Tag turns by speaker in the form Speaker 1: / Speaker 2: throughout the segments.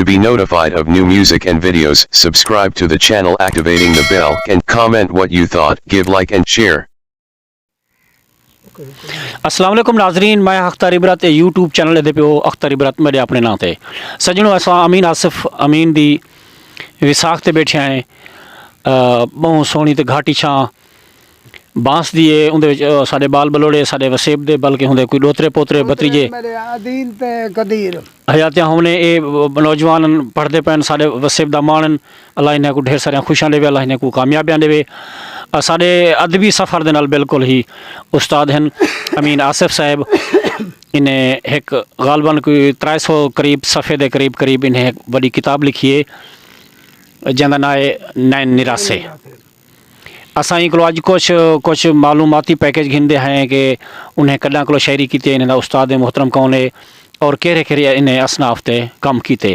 Speaker 1: To be notified of new music and videos, subscribe to the channel activating the bell and comment what you thought, give like and share.
Speaker 2: अस्सलाम वालेकुम नाज़रीन, मैं Akhtar इबरत YouTube channel दे पियो अख्तर इबरत मेरे अपने नाम ते सज्जनों असां अमीन आसिफ अमीन दी विसाख ते बैठे हैं बहुत सोहनी ते घाटी छां बांस दिए उंदे साडे बाल बलोड़े साडे वसेब दे बल्कि हुंदे कोई दोतरे पोतरे भतीजे हयातियां हमने ये नौजवान पढ़ते पैन साडे वसेब दा माणन अल्लाह इन्हें को ढेर सारियां खुशियां देवे अल्लाह इन्हें को कामयाबियां देवे साडे अदबी सफ़र दे नाल बिल्कुल ही उस्ताद हैं अमीन आसिफ साहब इन्हें एक गालबन कोई 300 करीब सफ़े दे करीब इन्हें एक बड़ी किताब लिखी है जिंदा नाम है नैन निरासे असां को अज कुछ मालूमाती पैकेज घिंदे हैं कि उन्हें कदा को शायरी की इन्हें उस्ताद मोहतरम कौन है और केरे केरे इन्हें असनाफ ते कम किते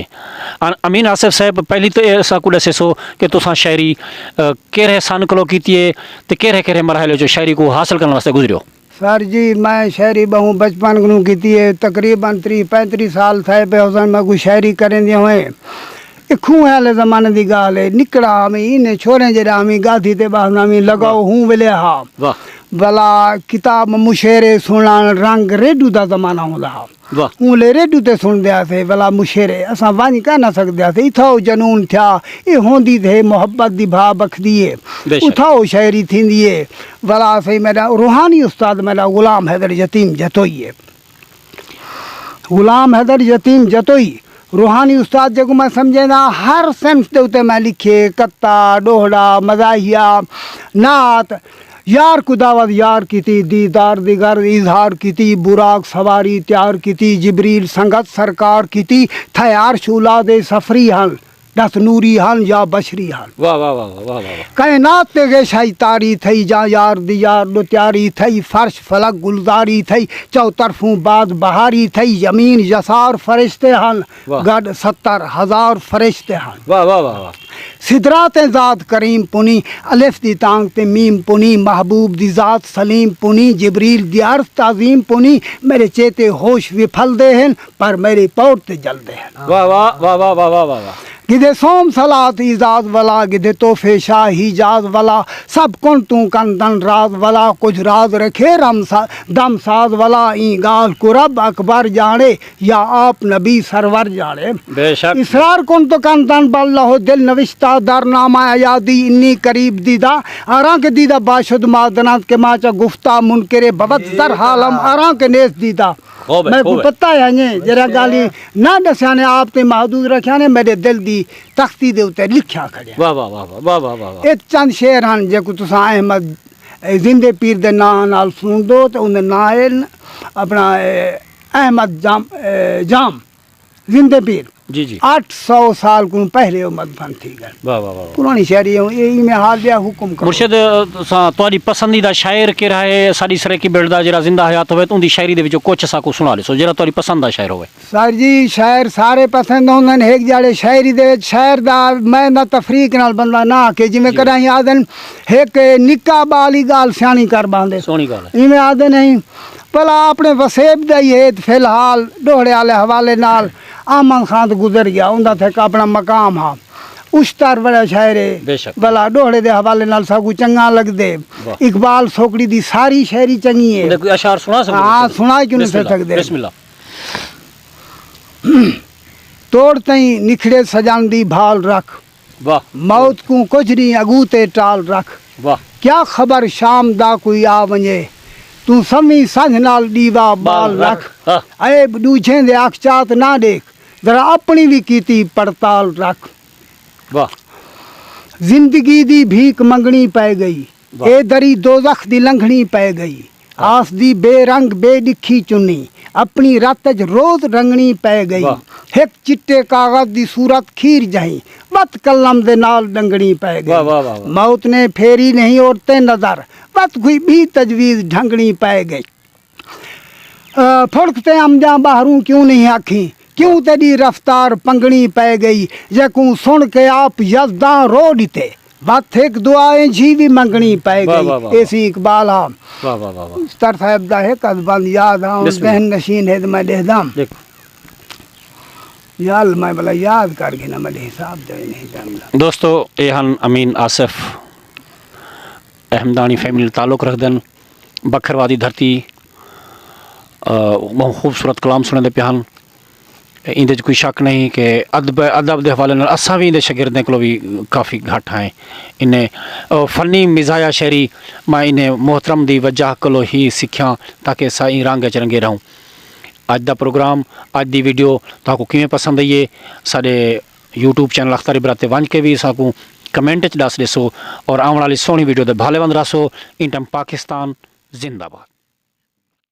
Speaker 2: अमीन आसिफ साहब पहली तो ऐसा को दसो कि तुसा शायरी केरे सन को की ते केरे केरे मरहले जो शायरी को हासिल करने वास्ते गुजरियो।
Speaker 3: सर जी मैं शायरी बहु बचपन को की है तकरीबन 30-35 साल थे पे मैं कोई शायरी करें हुए खूह वाले ज़माने की गाल है निकड़ा हमें इन छोरे जरा हमें गाधी ते बाहर हमें लगाओ हूँ वेले हाँ भला किताब मुशेरे सुना रंग रेडू का ज़माना होंदा हूँ ले रेडू ते सुन दिया थे भला मुशेरे असां वञ कह न सकदा थे इथो जनून थिया ये होंदी थे मोहब्बत दी भा बखदी है उथो शायरी थींदी है भला सही मेरा रूहानी उस्ताद मेरा गुलाम हैदर यतीम जतोई है गुलाम हैदर यतीम जतोई रूहानी उस्ताद जो मैं समझेंदा हर सेंस के उत्ते मैं लिखे कत्ता डोहड़ा मज़ाहिया नात यार को दावत यार की थी दीदार दिगर इजहार की थी बुराक सवारी त्यार की थी जिबरील संगत सरकार की थी थयार शूला दे सफरी हल दस नूरी हल या बशरी हल
Speaker 2: वाह वाह वाह वाह वाह
Speaker 3: कायनात ते गेशाई तारी थई जा यार दी यार लो त्यारी थई फर्श फलक गुलजारी थई चौतरफों बाद बहारी थई जमीन यसार फरिश्ते हल गड 70,000 फरिश्ते हल
Speaker 2: वाह वाह वाह वाह
Speaker 3: सिदरात ज़ात करीम पुनी अलिफ दी तांग ते मीम पुनी महबूब दी ज़ात सलीम पुनी जिबरील दी अर्ज़ ताज़ीम पुनी मेरे चेते होश विफल दे हैं पर मेरे पौर ते जल दे हैं
Speaker 2: वाह वाह वाह वाह वाह वाह वाह
Speaker 3: गिदे सोम सलात इजाज वाला गिदे तोहफे शाह हिजाज वाला सब कौन तू कंदन राज वाला कुछ राज रखे दम साज वाला ई गाल कुरब अकबर जाने या आप नबी सरवर जाने
Speaker 2: बेशक
Speaker 3: इसरार कौन तो कंदन बल्ला हो दिल नविश्ता दरनामा यादी इन्नी करीब दीदा आरा के दीदा बाशुद मादनात के माचा गुफ्ता मुनकरे बबत दर हालम आरा के नेस दीदा मैं को पता है ने जरा गाली ना दसाने आप ते महदूद रखा ने मेरे दिल दी तख्ती दे उते लिखा खड़े
Speaker 2: वाह वाह वाह वाह वाह वाह
Speaker 3: एक चंद शेर हन जे को तुसा अहमद जिंदे पीर दे नाम नाल सुन दो तो उन नाल अपना अहमद जाम जिंदे पीर
Speaker 2: जी जी
Speaker 3: 800 साल को पहले मदफन थी गए
Speaker 2: वाह वाह वाह
Speaker 3: पुरानी शायरी यही में हाल दिया हुक्म करो
Speaker 2: मुर्शिद तुम्हारी पसंदीदा शायर केड़ा है साडी सरे की बेड़दा जरा जिंदा हयात होवे उनकी शायरी दे विचों कुछ सा को सुना दसो जरा तुम्हारी पसंद दा शायर होवे।
Speaker 3: सर जी शायर सारे पसंद होंदे एक जाड़े शायरी दे शायर दा मैं ना तफरीक नाल बंदा ना के जिवें कदाई आदन एक निक्का बाली गाल सियाणी कर बांदे
Speaker 2: सोहनी गल है
Speaker 3: इवें आदे नहीं भला अपने वसेब दा ही फिलहाल डोहड़े वाले हवाले नाल आमन खान गुजर गया उनका थे अपना मकाम हा उश्तर बड़ा शायर भला डोहड़े दे हवाले नाल सब चंगा लगदे इकबाल सोकड़ी दी सारी शायरी चंगी है
Speaker 2: अशार सुना सकदे
Speaker 3: हां सुना क्यों नहीं सकदे बिस्मिल्लाह तोड़ तई निखड़े सजान दी भाल रख
Speaker 2: वाह
Speaker 3: मौत को कुछ नहीं अगूते टाल रख
Speaker 2: वाह क्या
Speaker 3: खबर शाम दा कोई आ वने तू समी संझ नाल दीवा बाल रख ऐब दूजे दे अखचात ना देख जरा अपनी भी कीती पड़ताल रख
Speaker 2: वाह
Speaker 3: जिंदगी दी भीख मंगनी पै गई ए दरी दोज़ख दी लंघनी पै गई आस दी बेरंग बेडिखी चुनी अपनी रात रोज रंगनी पै गई एक चिट्टे कागज दी सूरत खीर जाई बत कलम दे नाल डंगनी पै गई मौत ने फेरी नहीं औरते नजर बत कोई भी तजवीज ढंगनी पै गई फुड़कते अमजा बाहरू क्यों नहीं आखी क्यों तेरी रफ्तार पंगनी पै गई जकू सुन के आप यजदा रो दिते बात एक दुआएं जी भी मंगनी पै गई ऐसी इकबाल हा स्तर साहब दा है कदबंद याद हा बहन नशीन है मैं देहदाम याल मैं भला याद करके ना मेरे हिसाब दे नहीं जमला।
Speaker 2: दोस्तों ये ਹਨ अमीन आसिफ अहमदानी फैमिली ताल्लुक़ रखदन बखरवादी धरती बहुत खूबसूरत कलाम सुनते पे हैं। इंदे कोई शक नहीं कि अदब के हवाले नाल असां भी इंदे शागिर्दें कोलों भी काफ़ी घट हैं। इन्हें फ़नी मिजाया शायरी मैं इन्हें मोहतरम दी वजह कोलों ही सीखा ताकि असां ई रंग च रंगे रहूं। अज दा प्रोग्राम अज दी वीडियो ताको किवें पसंद आई है साडे यूट्यूब चैनल अख्तर इबरात ते वंज के भी साकू कमेंट च दस दसो और आने वाली सोहनी वीडियो दे भालेवंद रसो। इन टाइम पाकिस्तान जिंदाबाद।